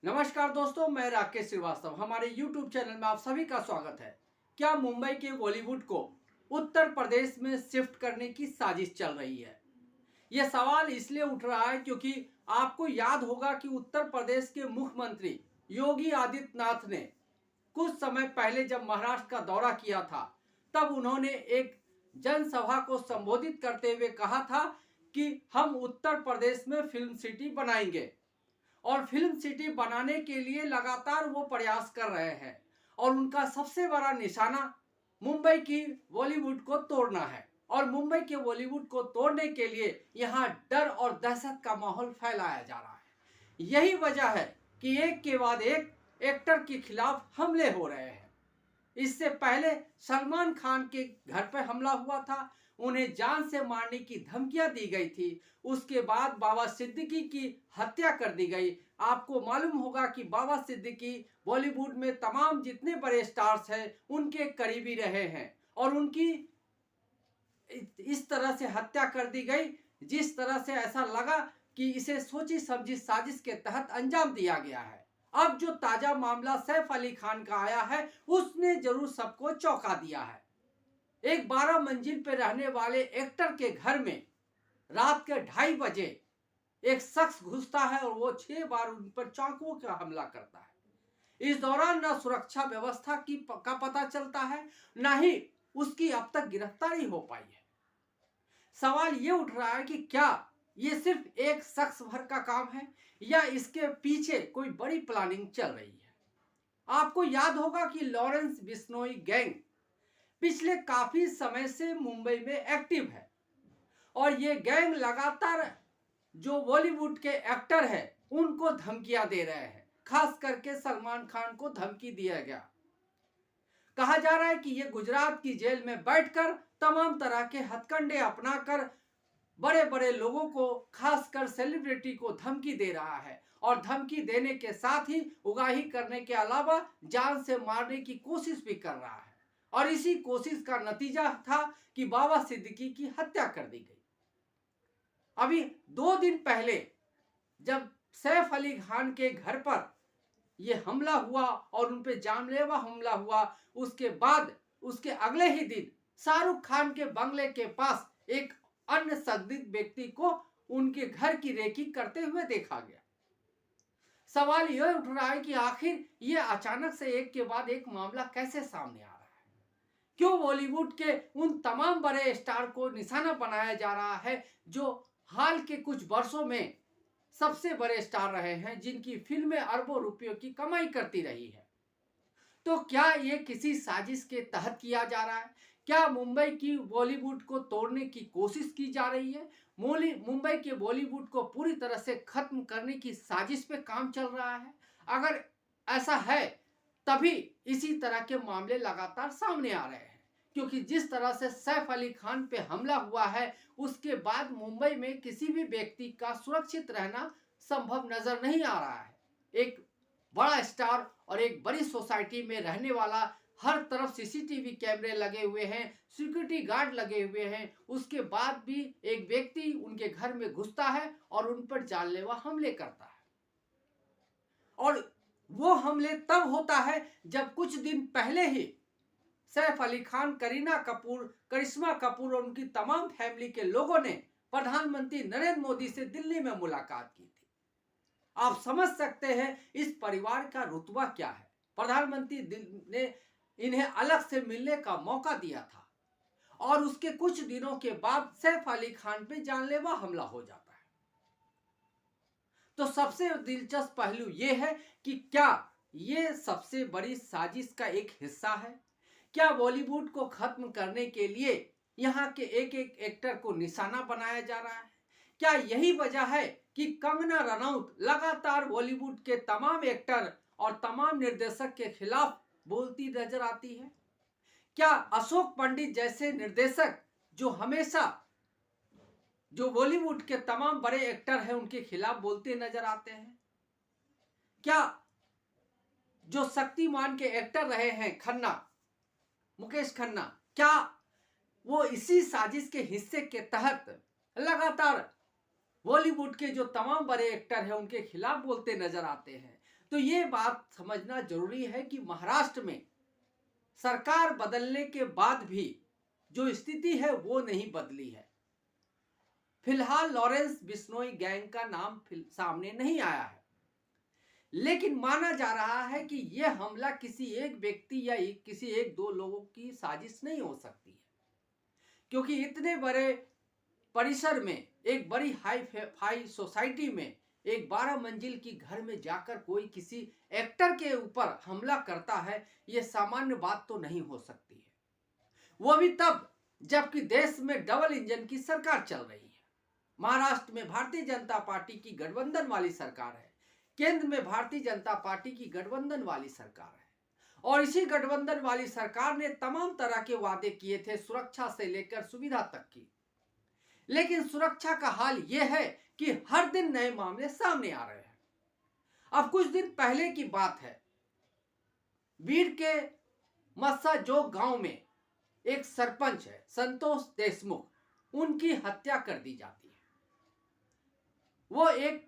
नमस्कार दोस्तों, मैं राकेश श्रीवास्तव। हमारे YouTube चैनल में आप सभी का स्वागत है। क्या मुंबई के बॉलीवुड को उत्तर प्रदेश में शिफ्ट करने की साजिश चल रही है? यह सवाल इसलिए उठ रहा है क्योंकि आपको याद होगा कि उत्तर प्रदेश के मुख्यमंत्री योगी आदित्यनाथ ने कुछ समय पहले जब महाराष्ट्र का दौरा किया था, तब उन्होंने एक जनसभा को संबोधित करते हुए कहा था कि हम उत्तर प्रदेश में फिल्म सिटी बनाएंगे और फिल्म सिटी बनाने के लिए लगातार वो प्रयास कर रहे हैं और उनका सबसे बड़ा निशाना मुंबई की बॉलीवुड को तोड़ना है। और मुंबई के बॉलीवुड को तोड़ने के लिए यहाँ डर और दहशत का माहौल फैलाया जा रहा है। यही वजह है कि एक के बाद एक एक्टर के खिलाफ हमले हो रहे हैं। इससे पहले सलमान खान के घर पर हमला हुआ था, उन्हें जान से मारने की धमकियां दी गई थी। उसके बाद बाबा सिद्दीकी की हत्या कर दी गई। आपको मालूम होगा कि बाबा सिद्दीकी बॉलीवुड में तमाम जितने बड़े स्टार्स हैं उनके करीबी रहे हैं और उनकी इस तरह से हत्या कर दी गई जिस तरह से ऐसा लगा कि इसे सोची समझी साजिश के तहत अंजाम दिया गया है। अब जो ताजा मामला सैफ अली खान का आया है उसने जरूर सबको चौंका दिया है। एक 12 मंजिल पर रहने वाले एक्टर के घर में रात के 2:30 बजे एक शख्स घुसता है और वो 6 बार उन पर चाकुओं का हमला करता है। इस दौरान न सुरक्षा व्यवस्था का पता चलता है, न ही उसकी अब तक गिरफ्तारी हो पाई है। सवाल ये उठ रहा है कि क्या ये सिर्फ एक शख्स भर का काम है या इसके पीछे कोई बड़ी प्लानिंग चल रही है। आपको याद होगा कि लॉरेंस बिश्नोई गैंग पिछले काफी समय से मुंबई में एक्टिव है और ये गैंग लगातार जो बॉलीवुड के एक्टर हैं उनको धमकियां दे रहे हैं। खास करके सलमान खान को धमकी दिया गया। कहा जा रहा है कि ये गुजरात की जेल में बैठकर तमाम तरह के हथकंडे अपनाकर बड़े बड़े लोगों को, खासकर सेलिब्रिटी को धमकी दे रहा है और धमकी देने के साथ ही उगाही करने के अलावा जान से मारने की कोशिश भी कर रहा है। और इसी कोशिश का नतीजा था कि बाबा सिद्दीकी की हत्या कर दी गई। अभी 2 दिन पहले जब सैफ अली खान के घर पर यह हमला हुआ और उन पर जानलेवा हमला हुआ, उसके बाद उसके अगले ही दिन शाहरुख खान के बंगले के पास एक अन्य संदिग्ध व्यक्ति को उनके घर की रेकी करते हुए देखा गया। सवाल यह उठ रहा है कि आखिर यह अचानक से एक के बाद एक मामला कैसे सामने आ रहा है। क्यों बॉलीवुड के उन तमाम बड़े स्टार को निशाना बनाया जा रहा है जो हाल के कुछ वर्षों में सबसे बड़े स्टार रहे हैं, जिनकी फिल्में अरबों रुपयों की कमाई करती रही है। तो क्या ये किसी साजिश के तहत किया जा रहा है? क्या मुंबई की बॉलीवुड को तोड़ने की कोशिश की जा रही है? मुंबई के बॉलीवुड को पूरी तरह से खत्म करने की साजिश पे काम चल रहा है? अगर ऐसा है तभी इसी तरह के मामले लगातार सामने आ रहे हैं, क्योंकि जिस तरह से सैफ अली खान पे हमला हुआ है उसके बाद मुंबई में किसी भी व्यक्ति का सुरक्षित रहना संभव नजर नहीं आ रहा है। एक बड़ा स्टार और एक बड़ी सोसाइटी में रहने वाला, हर तरफ सीसीटीवी कैमरे लगे हुए हैं, सिक्योरिटी गार्ड लगे हुए हैं, उसके बाद भी एक व्यक्ति उनके घर में घुसता है और उन पर जानलेवा हमले करता है। और वो हमले तब होता है जब कुछ दिन पहले ही सैफ अली खान, करीना कपूर, करिश्मा कपूर और उनकी तमाम फैमिली के लोगों ने प्रधानमंत्री नरेंद्र मोदी से दिल्ली में मुलाकात की थी। आप समझ सकते हैं इस परिवार का रुतबा क्या है। प्रधानमंत्री ने इन्हें अलग से मिलने का मौका दिया था और उसके कुछ दिनों के बाद सैफ अली खान पे जानलेवा हमला हो जाता है। तो सबसे दिलचस्प पहलू यह है कि क्या यह सबसे बड़ी साजिश का एक हिस्सा है? क्या बॉलीवुड को खत्म करने के लिए यहाँ के एक एक एक्टर को निशाना बनाया जा रहा है? क्या यही वजह है कि कंगना रनौत लगातार बॉलीवुड के तमाम एक्टर और तमाम निर्देशक के खिलाफ बोलती नजर आती है? क्या अशोक पंडित जैसे निर्देशक जो हमेशा जो बॉलीवुड के तमाम बड़े एक्टर हैं उनके खिलाफ बोलते नजर आते हैं? क्या जो शक्तिमान के एक्टर रहे हैं खन्ना, मुकेश खन्ना, क्या वो इसी साजिश के हिस्से के तहत लगातार बॉलीवुड के जो तमाम बड़े एक्टर हैं उनके खिलाफ बोलते नजर आते हैं? तो ये बात समझना जरूरी है कि महाराष्ट्र में सरकार बदलने के बाद भी जो स्थिति है वो नहीं बदली है। फिलहाल लॉरेंस बिश्नोई गैंग का नाम सामने नहीं आया है, लेकिन माना जा रहा है कि यह हमला किसी एक व्यक्ति या किसी एक दो लोगों की साजिश नहीं हो सकती है, क्योंकि इतने बड़े परिसर में एक बड़ी हाई फाई सोसाइटी में एक 12 मंजिल की घर में जाकर कोई किसी एक्टर के ऊपर हमला करता है, यह सामान्य बात तो नहीं हो सकती है। वो भी तब जबकि देश में डबल इंजन की सरकार चल रही है। महाराष्ट्र में भारतीय जनता पार्टी की गठबंधन वाली सरकार है, केंद्र में भारतीय जनता पार्टी की गठबंधन वाली सरकार है, और इसी गठबंधन वाली सरकार ने तमाम तरह के वादे किए थे, सुरक्षा से लेकर सुविधा तक की। लेकिन सुरक्षा का हाल यह है कि हर दिन नए मामले सामने आ रहे हैं। अब कुछ दिन पहले की बात है, बीड़ के मस्सा जोग गांव में एक सरपंच है संतोष देशमुख, उनकी हत्या कर दी जाती है। वो एक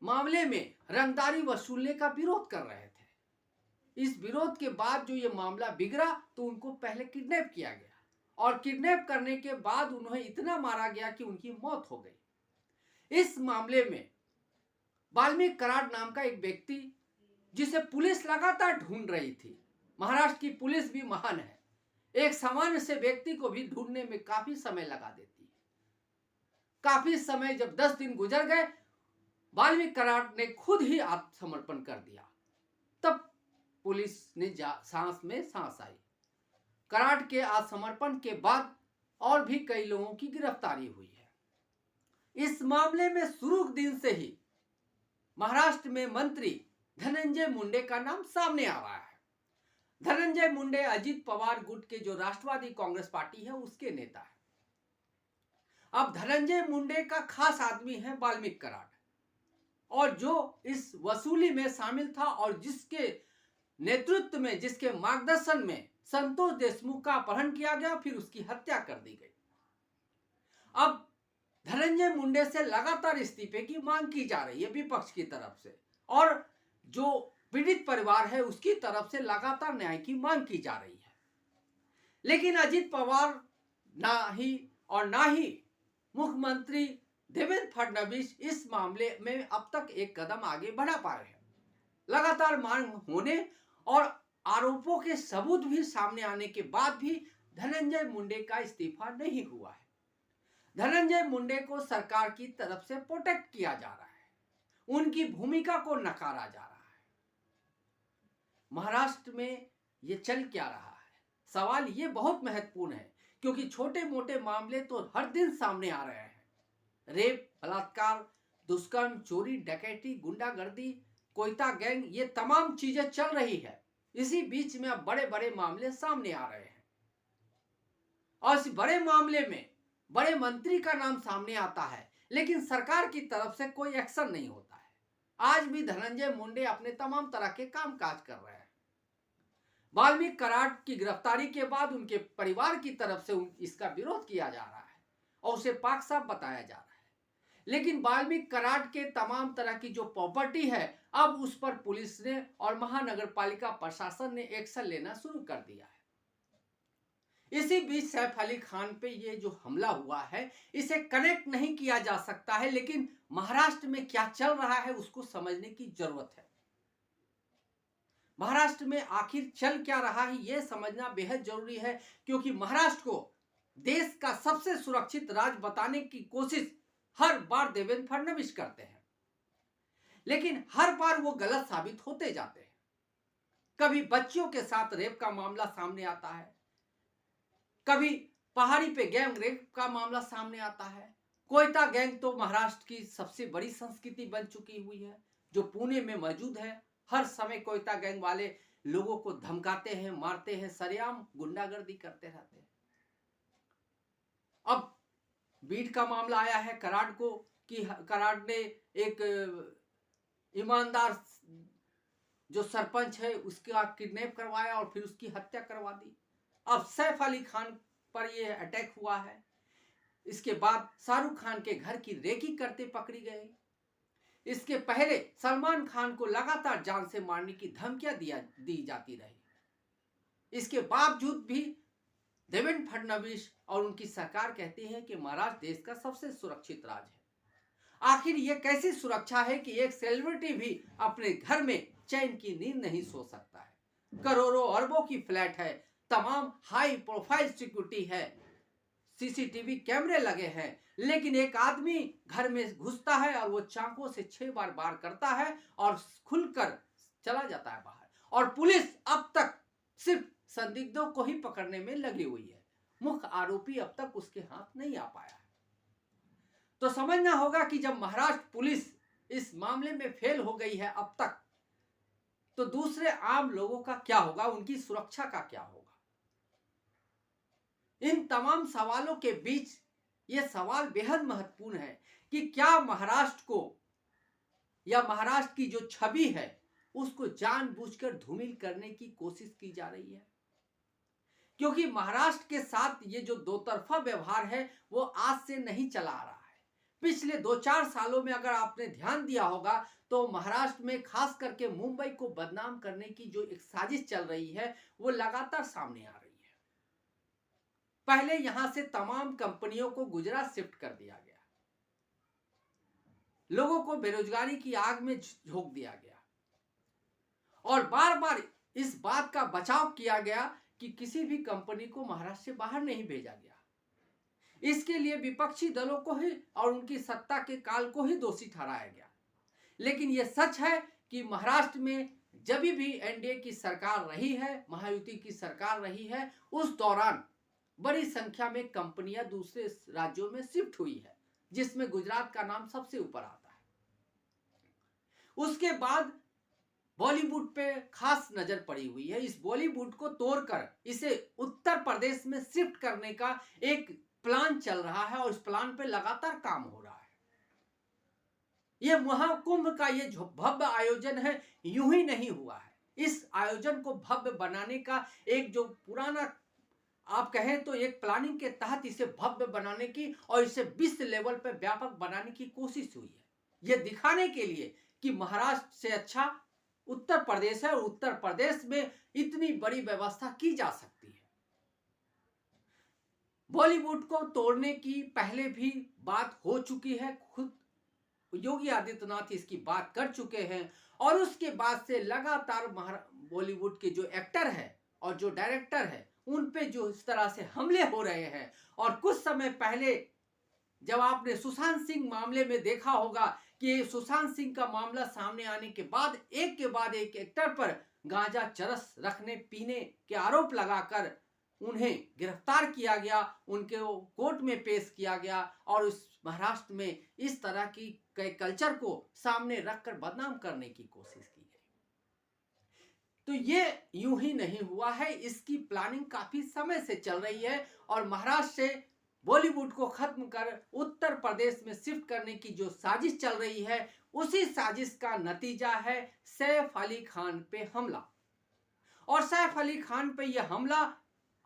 मामले में रंगदारी वसूलने का विरोध कर रहे थे। इस विरोध के बाद जो ये मामला बिगड़ा तो उनको पहले किडनैप किया गया, और किडनैप करने के बाद उन्हें इतना मारा गया कि उनकी मौत हो गई। इस मामले में वाल्मीकि कराड नाम का एक व्यक्ति, जिसे पुलिस लगातार ढूंढ रही थी, महाराष्ट्र की पुलिस भी महान है, एक सामान्य से व्यक्ति को भी ढूंढने में काफी समय लगा देती है। काफी समय, जब 10 दिन गुजर गए, वाल्मीकि कराड ने खुद ही आत्मसमर्पण कर दिया। तब पुलिस ने सांस में सांस आई। कराड के आत्मसमर्पण के बाद और भी कई लोगों की गिरफ्तारी हुई है। इस मामले में शुरू दिन से ही महाराष्ट्र में मंत्री धनंजय मुंडे का नाम सामने आ रहा है। धनंजय मुंडे अजित पवार गुट के जो राष्ट्रवादी कांग्रेस पार्टी है उसके नेता है। अब धनंजय मुंडे का खास आदमी है वाल्मीकि कराड, और जो इस वसूली में शामिल था और जिसके नेतृत्व में, जिसके मार्गदर्शन में संतोष देशमुख का अपहरण किया गया, फिर उसकी हत्या कर दी गई। अब धनंजय मुंडे से लगातार इस्तीफे की मांग की जा रही है विपक्ष की तरफ से, और जो पीड़ित परिवार है उसकी तरफ से लगातार न्याय की मांग की जा रही है। लेकिन अजित पवार ना ही मुख्यमंत्री देवेंद्र फडणवीस इस मामले में अब तक एक कदम आगे बढ़ा पाए हैं। लगातार मांग होने और आरोपों के सबूत भी सामने आने के बाद भी धनंजय मुंडे का इस्तीफा नहीं हुआ है। धनंजय मुंडे को सरकार की तरफ से प्रोटेक्ट किया जा रहा है, उनकी भूमिका को नकारा जा रहा है। महाराष्ट्र में ये चल क्या रहा है, सवाल ये बहुत महत्वपूर्ण है, क्योंकि छोटे मोटे मामले तो हर दिन सामने आ रहे हैं। रेप, बलात्कार, दुष्कर्म, चोरी, डकैती, गुंडागर्दी, कोयता गैंग, ये तमाम चीजें चल रही है। इसी बीच में अब बड़े बड़े मामले सामने आ रहे हैं, और इस बड़े मामले में बड़े मंत्री का नाम सामने आता है, लेकिन सरकार की तरफ से कोई एक्शन नहीं होता है। आज भी धनंजय मुंडे अपने तमाम तरह के कामकाज कर रहे हैं। वाल्मीकि कराड की गिरफ्तारी के बाद उनके परिवार की तरफ से इसका विरोध किया जा रहा है और उसे पाक साफ बताया जा रहा है। लेकिन वाल्मीकि कराड के तमाम तरह की जो प्रॉपर्टी है, अब उस पर पुलिस ने और महानगर पालिका प्रशासन ने एक्शन लेना शुरू कर दिया है। इसी बीच सैफ अली खान पे ये जो हमला हुआ है, इसे कनेक्ट नहीं किया जा सकता है, लेकिन महाराष्ट्र में क्या चल रहा है उसको समझने की जरूरत है। महाराष्ट्र में आखिर चल क्या रहा है यह समझना बेहद जरूरी है, क्योंकि महाराष्ट्र को देश का सबसे सुरक्षित राज्य बताने की कोशिश हर बार देवेंद्र फडणवीस करते हैं, लेकिन हर बार वो गलत साबित होते जाते हैं। कभी बच्चियों के साथ रेप का मामला सामने आता है, कभी पहाड़ी पे गैंग रेप का मामला सामने आता है। कोयता गैंग तो महाराष्ट्र की सबसे बड़ी संस्कृति बन चुकी हुई है, जो पुणे में मौजूद है। हर समय कोयता गैंग वाले लोगों को धमकाते हैं, मारते हैं, सरेआम गुंडागर्दी करते रहते हैं। अब बीट का मामला आया है कराड को, कि कराड ने एक ईमानदार जो सरपंच है उसका किडनैप करवाया और फिर उसकी हत्या करवा दी। अब सैफ अली खान पर यह अटैक हुआ है। इसके बाद शाहरुख खान के घर की रेकी करते पकड़ी गई। इसके पहले सलमान खान को लगातार जान से मारने की धमकियां दी जाती रही। इसके बावजूद भी देवेंद्र फडणवीस और उनकी सरकार कहती है कि महाराष्ट्र देश का सबसे सुरक्षित राज्य है। आखिर ये कैसी सुरक्षा है कि एक सेलिब्रिटी भी अपने घर में चैन की नींद नहीं सो सकता है। करोड़ों अरबों की फ्लैट है, तमाम हाई प्रोफाइल सिक्योरिटी है, सीसीटीवी कैमरे लगे हैं, लेकिन एक आदमी घर में घुसता है और वो चाकू से 6 बार वार करता है और खुलकर चला जाता है बाहर। और पुलिस अब तक सिर्फ संदिग्धों को ही पकड़ने में लगी हुई है। मुख्य आरोपी अब तक उसके हाथ नहीं आ पाया है। तो समझना होगा कि जब महाराष्ट्र पुलिस इस मामले में फेल हो गई है अब तक, तो दूसरे आम लोगों का क्या होगा, उनकी सुरक्षा का क्या होगा। इन तमाम सवालों के बीच यह सवाल बेहद महत्वपूर्ण है कि क्या महाराष्ट्र को या महाराष्ट्र की जो छवि है उसको जानबूझकर धूमिल करने की कोशिश की जा रही है। क्योंकि महाराष्ट्र के साथ ये जो दो तरफा व्यवहार है वो आज से नहीं चला आ रहा है। पिछले 2-4 सालों में अगर आपने ध्यान दिया होगा तो महाराष्ट्र में खास करके मुंबई को बदनाम करने की जो एक साजिश चल रही है वो लगातार सामने आ रही है। पहले यहां से तमाम कंपनियों को गुजरात शिफ्ट कर दिया गया, लोगों को बेरोजगारी की आग में झोंक दिया गया और बार बार इस बात का बचाव किया गया कि किसी भी कंपनी को महाराष्ट्र से बाहर नहीं भेजा गया। इसके लिए विपक्षी दलों को ही और उनकी सत्ता के काल को ही दोषी ठहराया गया। लेकिन यह सच है कि महाराष्ट्र में जब भी एनडीए की सरकार रही है, महायुति की सरकार रही है, उस दौरान बड़ी संख्या में कंपनियां दूसरे राज्यों में शिफ्ट हुई है, जिसमें गुजरात का नाम सबसे ऊपर आता है। उसके बाद बॉलीवुड पे खास नजर पड़ी हुई है। इस बॉलीवुड को तोड़कर इसे उत्तर प्रदेश में शिफ्ट करने का एक प्लान चल रहा है और इस प्लान पे लगातार काम हो रहा है। यह महाकुंभ का ये जो भव्य आयोजन है यूं ही नहीं हुआ है। इस आयोजन को भव्य बनाने का एक जो पुराना आप कहें तो एक प्लानिंग के तहत इसे भव्य बनाने की और इसे विश्व लेवल पे व्यापक बनाने की कोशिश हुई है। यह दिखाने के लिए कि महाराष्ट्र से अच्छा उत्तर प्रदेश है और उत्तर प्रदेश में इतनी बड़ी व्यवस्था की जा सकती है। बॉलीवुड को तोड़ने की पहले भी बात हो चुकी है, खुद योगी आदित्यनाथ इसकी बात कर चुके हैं और उसके बाद से लगातार बॉलीवुड के जो एक्टर है और जो डायरेक्टर है उन पे जो इस तरह से हमले हो रहे हैं। और कुछ समय पहले जब आपने सुशांत सिंह मामले में देखा होगा कि सुशांत सिंह का मामला सामने आने के बाद एक एक्टर पर गांजा चरस रखने पीने के आरोप लगाकर उन्हें गिरफ्तार किया गया, उनके कोर्ट में पेश किया गया और उस महाराष्ट्र में इस तरह की कल्चर को सामने रखकर बदनाम करने की कोशिश की गई। तो ये यूं ही नहीं हुआ है, इसकी प्लानिंग काफी समय से चल रही है और महाराष्ट्र से बॉलीवुड को खत्म कर उत्तर प्रदेश में शिफ्ट करने की जो साजिश चल रही है उसी साजिश का नतीजा है सैफ अली खान पे हमला। और सैफ अली खान पे यह हमला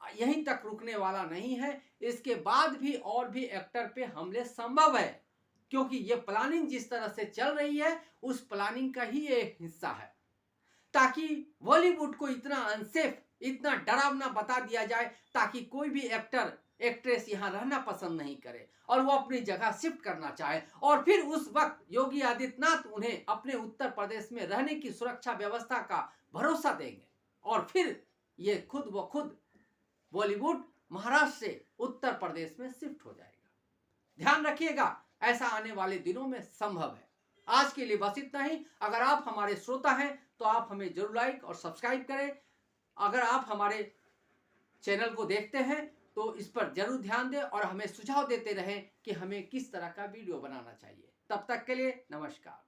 यहीं तक रुकने वाला नहीं है, इसके बाद भी और भी एक्टर पे हमले संभव है, क्योंकि ये प्लानिंग जिस तरह से चल रही है उस प्लानिंग का ही एक हिस्सा है, ताकि बॉलीवुड को इतना अनसेफ, इतना डरावना बता दिया जाए ताकि कोई भी एक्टर एक्ट्रेस यहाँ रहना पसंद नहीं करे और वो अपनी जगह शिफ्ट करना चाहे और फिर उस वक्त योगी आदित्यनाथ उन्हें अपने उत्तर प्रदेश में रहने की सुरक्षा व्यवस्था का भरोसा देंगे और फिर ये खुद ब खुद बॉलीवुड महाराष्ट्र से उत्तर प्रदेश में शिफ्ट हो जाएगा। ध्यान रखिएगा, ऐसा आने वाले दिनों में संभव है। आज के लिए बस इतना ही। अगर आप हमारे श्रोता हैं तो आप हमें जरूर लाइक और सब्सक्राइब करें। अगर आप हमारे चैनल को देखते हैं तो इस पर जरूर ध्यान दें और हमें सुझाव देते रहें कि हमें किस तरह का वीडियो बनाना चाहिए। तब तक के लिए नमस्कार।